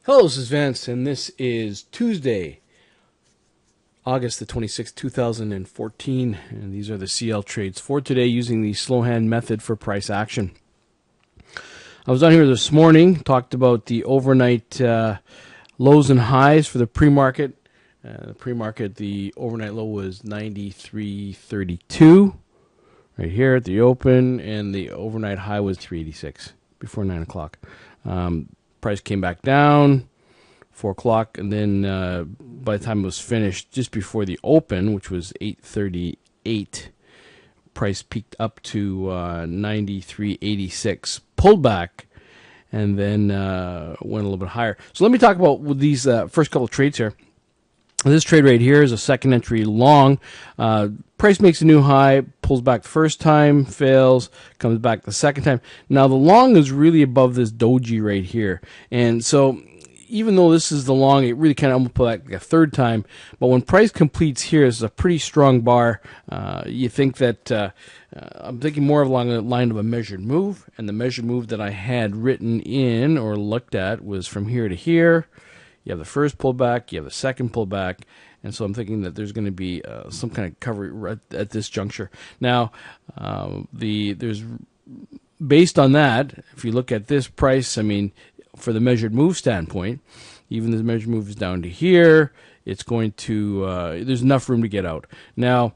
Hello, this is Vance, and this is Tuesday, August the 26th, 2014, and these are the CL trades for today using the slow hand method for price action. I was on here this morning, talked about the overnight lows and highs for the pre-market. The overnight low was 93.32 right here at the open, and the overnight high was 386 before 9 o'clock. Price came back down 4 o'clock, and then by the time it was finished, just before the open, which was 8:38, price peaked up to 93.86, pulled back, and then went a little bit higher. So let me talk about these first couple of trades here. This trade right here is a second entry long. Price makes a new high, pulls back the first time, fails, comes back the second time. Now the long is really above this doji right here. And so even though this is the long, it really kind of almost pulled back a third time. But when price completes here, it's a pretty strong bar. You think that, I'm thinking more along the line of a measured move. And the measured move that I had written in or looked at was from here to here. You have the first pullback, you have the second pullback, and so I'm thinking that there's going to be some kind of cover right at this juncture. Now, there's based on that, if you look at this price, I mean, for the measured move standpoint, even the measured move is down to here. It's going to there's enough room to get out. Now,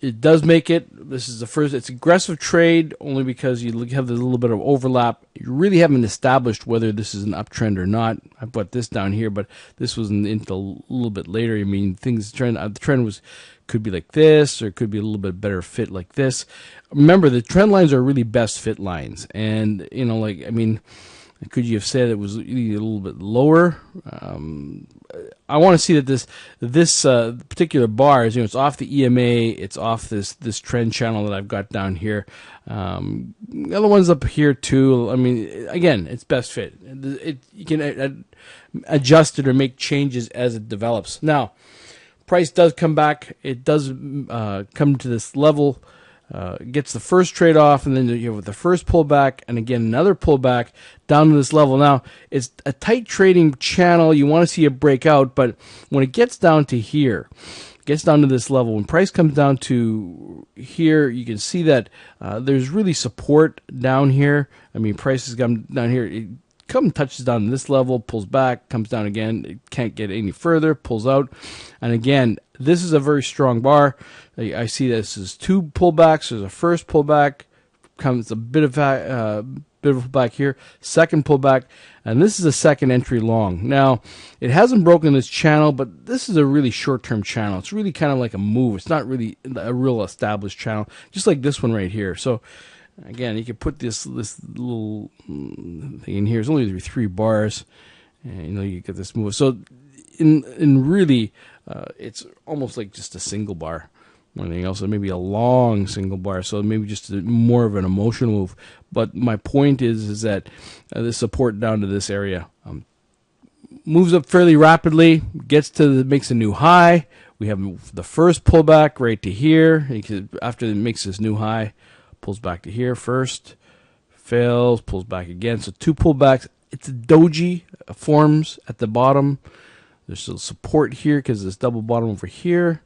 it does make it. This is the first. It's aggressive trade only because you have a little bit of overlap. You really haven't established whether this is an uptrend or not. I put this down here, but this was into a little bit later. I mean, the trend could be like this, or it could be a little bit better fit like this. Remember, the trend lines are really best fit lines, and could you have said it was a little bit lower? I want to see that this particular bar is, it's off the EMA, it's off this trend channel that I've got down here. The other one's up here too. I mean, again, it's best fit. You can adjust it or make changes as it develops. Now, price does come back. It does come to this level. Gets the first trade off, and then you have the first pullback, and again another pullback down to this level. Now, it's a tight trading channel. You want to see it break out, but when it gets down to here, gets down to this level, when price comes down to here, you can see that there's really support down here. I mean, price has come down here. It touches down to this level, pulls back, comes down again. It can't get any further, pulls out, and again, this is a very strong bar. I see this as two pullbacks. There's a first pullback, comes a bit of a pullback here, second pullback, and this is a second entry long. Now, it hasn't broken this channel, but this is a really short-term channel. It's really kind of like a move. It's not really a real established channel, just like this one right here. So, again, you can put this little thing in here. It's only 3 bars, and you get this move. So, in really, it's almost like just a single bar. Anything else, maybe a long single bar, so maybe just more of an emotional move. But my point is that the support down to this area moves up fairly rapidly, makes a new high. We have the first pullback right to here. After it makes this new high, pulls back to here first, fails, pulls back again. So 2 pullbacks. It's a doji forms at the bottom. There's still support here because this double bottom over here.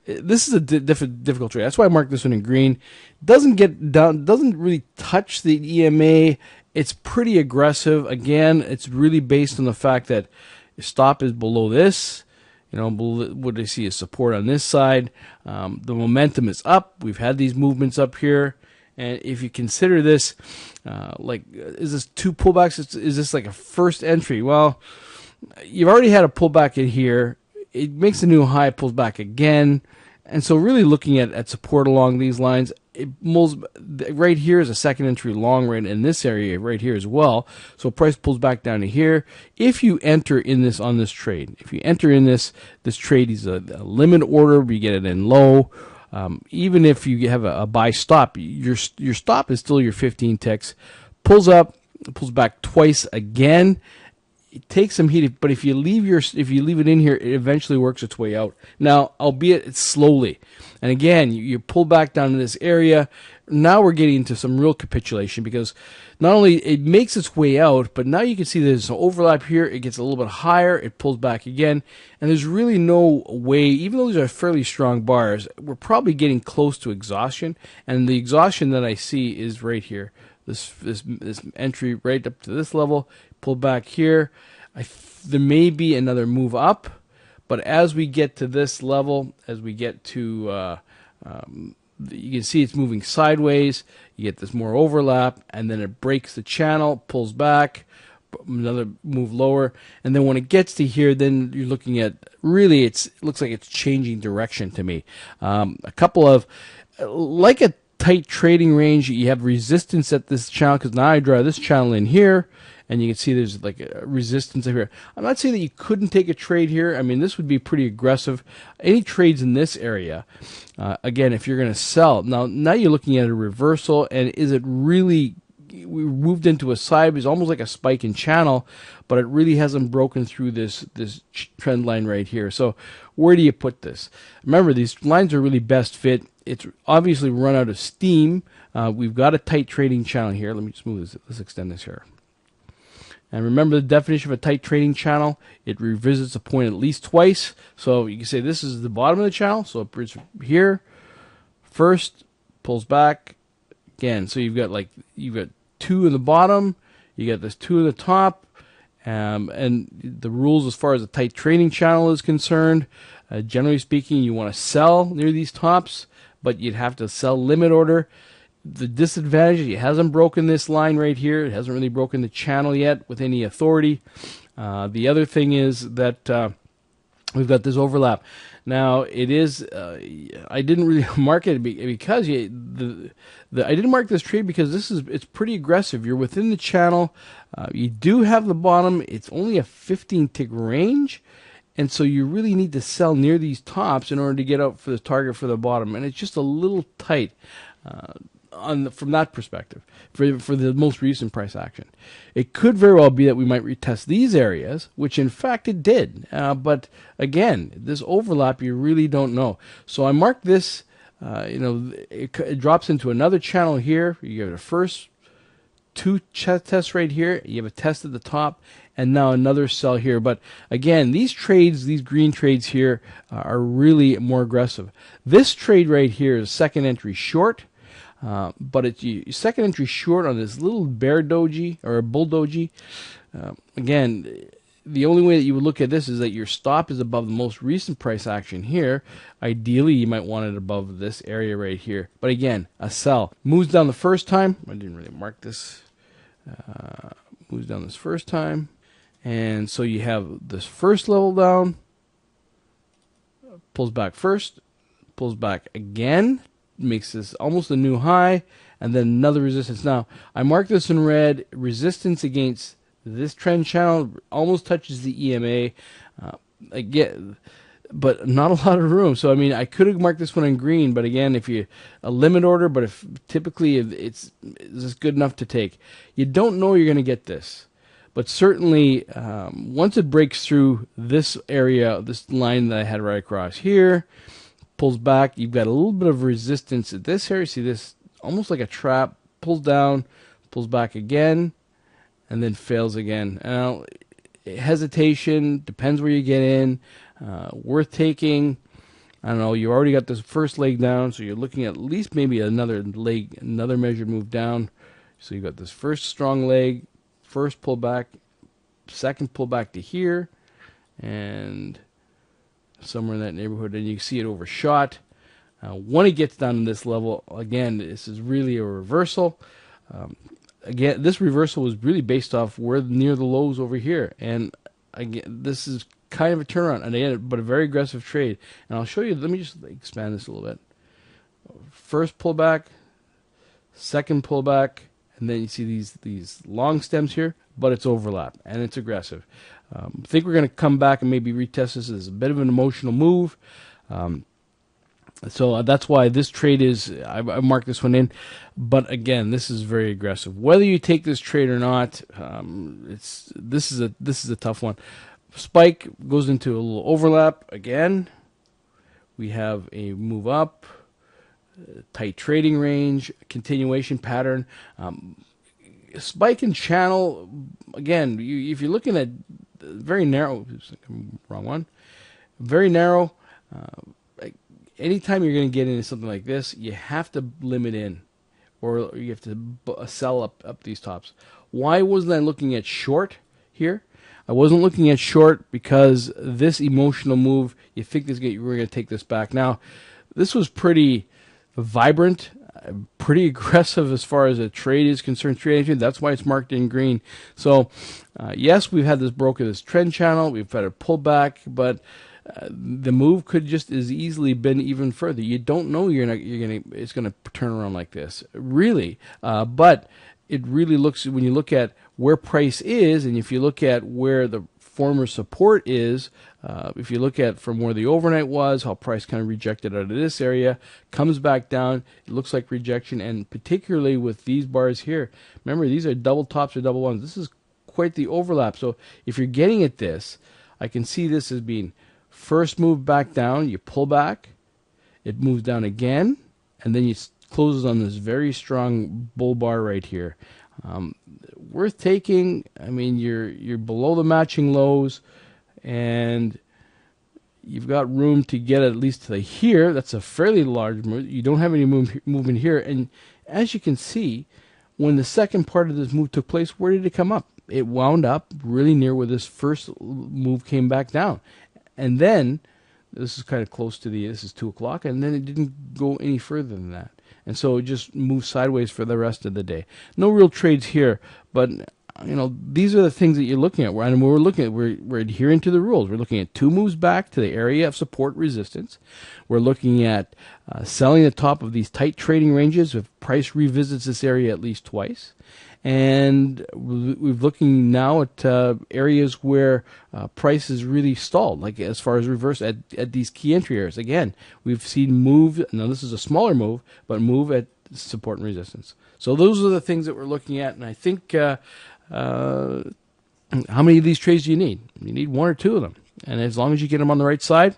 This is a difficult trade. That's why I marked this one in green. Doesn't get down, doesn't really touch the EMA. It's pretty aggressive. Again, it's really based on the fact that stop is below this. What I see is support on this side. The momentum is up. We've had these movements up here. And if you consider this, is this 2 pullbacks? Is this like a first entry? Well, you've already had a pullback in here. It makes a new high, pulls back again. And so really looking at support along these lines, right here is a second entry long right in this area right here as well. So price pulls back down to here. If you enter in this on this trade, if you enter in this trade is a limit order, we get it in low. Even if you have a buy stop, your stop is still your 15 ticks. Pulls up, pulls back twice again. It takes some heat, but if you leave it in here, it eventually works its way out. Now, albeit it's slowly. And again, you pull back down to this area. now we're getting into some real capitulation, because not only it makes its way out, but now you can see there's an overlap here. It gets a little bit higher, it pulls back again, and there's really no way, even though these are fairly strong bars, we're probably getting close to exhaustion, and the exhaustion that I see is right here. This entry right up to this level, pull back here. There may be another move up, but as we get to this level, as we get to you can see it's moving sideways. You get this more overlap, and then it breaks the channel, pulls back, another move lower, and then when it gets to here, then you're looking at, really, it looks like it's changing direction to me. A couple of, like a tight trading range, you have resistance at this channel, because now I draw this channel in here, and you can see there's like a resistance here. I'm not saying that you couldn't take a trade here. I mean, this would be pretty aggressive. Any trades in this area, again, if you're going to sell, now you're looking at a reversal, and is it really, we moved into a sideways, almost like a spike in channel, but it really hasn't broken through this trend line right here. So where do you put this? Remember, these lines are really best fit. It's obviously run out of steam. We've got a tight trading channel here. Let me just move this. Let's extend this here. And remember the definition of a tight trading channel. It revisits a point at least twice. So you can say this is the bottom of the channel. So it's here. First, pulls back. Again, so you've got 2 in the bottom. You got this 2 in the top. And the rules as far as a tight trading channel is concerned, generally speaking, you want to sell near these tops, but you'd have to sell limit order. The disadvantage, it hasn't broken this line right here. It hasn't really broken the channel yet with any authority. The other thing is that we've got this overlap. Now, it is, I didn't really mark it because I didn't mark this trade because it's pretty aggressive. You're within the channel. You do have the bottom. It's only a 15 tick range. And so you really need to sell near these tops in order to get out for the target for the bottom. And it's just a little tight from that perspective for the most recent price action. It could very well be that we might retest these areas, which in fact it did. But again, this overlap, you really don't know. So I marked this, it drops into another channel here. You have the first 2 tests right here. You have a test at the top, and now another sell here. But again, these trades, these green trades here, are really more aggressive. This trade right here is second entry short, but it's second entry short on this little bear doji or a bull doji. Again, the only way that you would look at this is that your stop is above the most recent price action here. Ideally, you might want it above this area right here. But again, a sell. Moves down the first time. I didn't really mark this. Moves down this first time. And so you have this first level down. Pulls back first. Pulls back again. Makes this almost a new high. And then another resistance. Now, I marked this in red. Resistance against this trend channel almost touches the EMA. Again, but not a lot of room. So I mean, I could have marked this one in green, but again, if you a limit order, but if typically it's good enough to take, you don't know you're going to get this. But certainly, once it breaks through this area, this line that I had right across here, pulls back, you've got a little bit of resistance at this area. See this almost like a trap. Pulls down, pulls back again, and then fails again. Now, hesitation, depends where you get in. Worth taking. I don't know, you already got this first leg down, so you're looking at least maybe another leg, another measured move down. So you got this first strong leg, first pullback, second pullback to here, and somewhere in that neighborhood, and you can see it overshot. When it gets down to this level, again, this is really a reversal. Again, this reversal was really based off where near the lows over here, and again, this is kind of a turnaround, and again, but a very aggressive trade. And I'll show you. Let me just expand this a little bit. First pullback, second pullback, and then you see these long stems here, but it's overlap and it's aggressive. I think we're going to come back and maybe retest this as a bit of an emotional move. So that's why this trade is, I marked this one in. But again, this is very aggressive. Whether you take this trade or not, this is a tough one. Spike goes into a little overlap again. We have a move up. tight trading range, continuation pattern. Spike and channel, again, if you're looking at very narrow, wrong one, very narrow, anytime you're going to get into something like this, you have to limit in, or you have to sell up these tops. Why wasn't I looking at short here? I wasn't looking at short because this emotional move, you think we're going to take this back. Now, this was pretty vibrant, pretty aggressive as far as a trade is concerned. That's why it's marked in green. So, yes, we've had this trend channel. We've had a pullback, but the move could just as easily been even further. You don't know it's going to turn around like this, really. But it really looks, when you look at where price is, and if you look at where the former support is, if you look at from where the overnight was, how price kind of rejected out of this area, comes back down, it looks like rejection, and particularly with these bars here, remember these are double tops or double ones. This is quite the overlap. So if you're getting at this, I can see this as being first move back down, you pull back, it moves down again, and then it closes on this very strong bull bar right here. Worth taking. I mean, you're below the matching lows, and you've got room to get at least to here. That's a fairly large move. You don't have any movement here, and as you can see, when the second part of this move took place, where did it come up? It wound up really near where this first move came back down. And then, this is kind of close to this is 2 o'clock, and then it didn't go any further than that. And so it just moved sideways for the rest of the day. No real trades here, but these are the things that you're looking at. We're adhering to the rules. We're looking at 2 moves back to the area of support resistance. We're looking at selling the top of these tight trading ranges if price revisits this area at least twice. And we're looking now at areas where price is really stalled, like as far as reverse at these key entry areas. Again, we've seen move. Now this is a smaller move, but move at support and resistance. So those are the things that we're looking at. And I think how many of these trades do you need? You need 1 or 2 of them, and as long as you get them on the right side.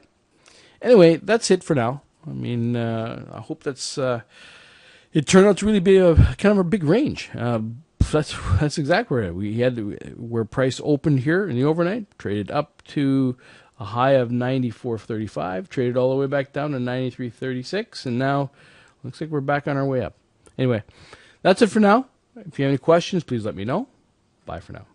Anyway, that's it for now. I mean, I hope that's. It turned out to really be a kind of a big range. That's exactly where we had where price opened here in the overnight, traded up to a high of 94.35, traded all the way back down to 93.36, and now looks like we're back on our way up. Anyway, that's it for now. If you have any questions, please let me know. Bye for now.